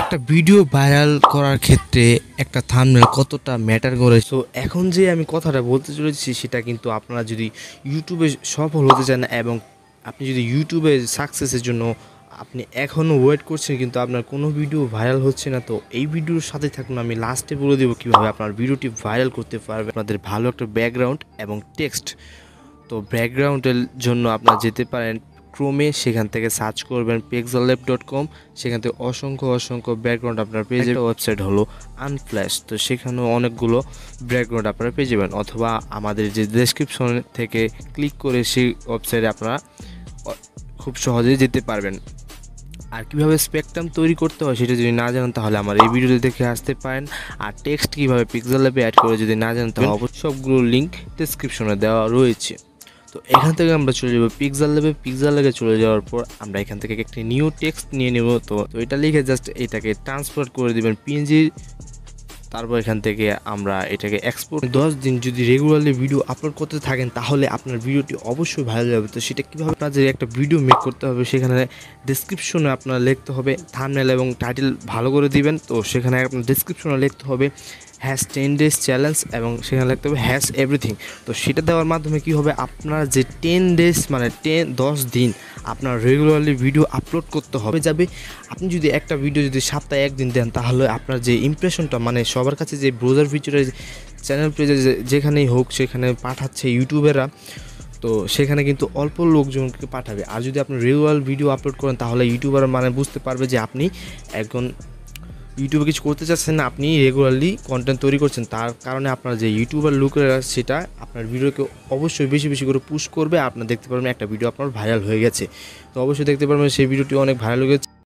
একটা video viral করার ক্ষেত্রে একটা থাম্বনেল কতটা ম্যাটার করে। সো এখন যে আমি কথাটা বলতে চলেছি সেটা কিন্তু আপনারা যদি ইউটিউবে সফল হতে চান এবং আপনি যদি ইউটিউবে সাকসেসের জন্য আপনি এখনও ওয়েট করছেন কিন্তু আপনার কোনো ভিডিও ভাইরাল হচ্ছে না, তো এই ভিডিওর সাথে থাকুন। আমি লাস্টে বলে দেবো কীভাবে আপনার ভিডিওটি ভাইরাল করতে পারবে। আপনাদের ভালো একটা ব্যাকগ্রাউন্ড এবং টেক্সট। তো ব্যাকগ্রাউন্ডের জন্য আপনারা যেতে পারেন ক্রোমে, সেখান থেকে সার্চ করবেন pixallab.com। সেখান থেকে অসংখ্য ব্যাকগ্রাউন্ড আপনারা পেয়ে যাবেন। ওয়েবসাইট হলো আনফ্ল্যাশ, তো সেখানেও অনেকগুলো ব্যাকগ্রাউন্ড আপনারা পেয়ে যাবেন, অথবা আমাদের যে ডেসক্রিপশন থেকে ক্লিক করে সেই ওয়েবসাইটে আপনারা খুব সহজেই যেতে পারবেন। আর কীভাবে স্পেকট্রাম তৈরি করতে হয় সেটা যদি না জানেন তাহলে আমার এই ভিডিওতে দেখে আসতে পারেন। আর টেক্সট কীভাবে পিক্সেলল্যাবে অ্যাড করে যদি না জানেন তাহলে অবশ্যই সবগুলো লিঙ্ক ডেসক্রিপশনে দেওয়া রয়েছে। তো এখান থেকে আমরা চলে যাবো পিক্সেলল্যাবে। পিক্সেলল্যাবে চলে যাওয়ার পর আমরা এখান থেকে একটি নিউ টেক্সট নিয়ে নেব। তো এটা লিখে জাস্ট এটাকে ট্রান্সফার করে দেবেন পিএনজি। তারপর এখান থেকে আমরা এটাকে এক্সপোর্ট। 10 দিন যদি রেগুলারলি ভিডিও আপলোড করতে থাকেন তাহলে আপনার ভিডিওটি অবশ্যই ভাইরাল যাবে। তো সেটা কীভাবে, আপনাদের একটা ভিডিও মেক করতে হবে, সেখানে ডেসক্রিপশনে আপনার লিখতে হবে থাম্বনেল এবং টাইটেল ভালো করে দিবেন। তো সেখানে আপনার ডেসক্রিপশনে লিখতে হবে #10 days চ্যালেঞ্জ এবং সেখানে লিখতে হবে #EveryThing। তো সেটা দেওয়ার মাধ্যমে কী হবে, আপনার যে 10 days মানে 10 দিন আপনার রেগুলারলি ভিডিও আপলোড করতে হবে যাবে। আপনি যদি একটা ভিডিও যদি সপ্তাহে একদিন দেন তাহলে আপনার যে ইমপ্রেশনটা মানে সবার কাছে যে ব্রাউজার ফিচারে চ্যানেল পেজে যেখানেই হোক সেখানে পাঠাচ্ছে ইউটিউবেরা, তো সেখানে কিন্তু অল্প লোকজনকে পাঠাবে। আর যদি আপনি রেগুলার ভিডিও আপলোড করেন তাহলে ইউটিউবার মানে বুঝতে পারবে যে আপনি একজন ইউটিউবে কিছু করতে চাচ্ছেন না, আপনি রেগুলারলি কন্টেন্ট তৈরি করছেন। তার কারণে আপনার যে ইউটিউবার লোকেরা সেটা আপনার ভিডিওকে অবশ্যই বেশি করে পুশ করবে। আপনার দেখতে পারবেন একটা ভিডিও আপনার ভাইরাল হয়ে গেছে, তো অবশ্যই দেখতে পারবেন সেই ভিডিওটি অনেক ভাইরাল হয়ে গেছে।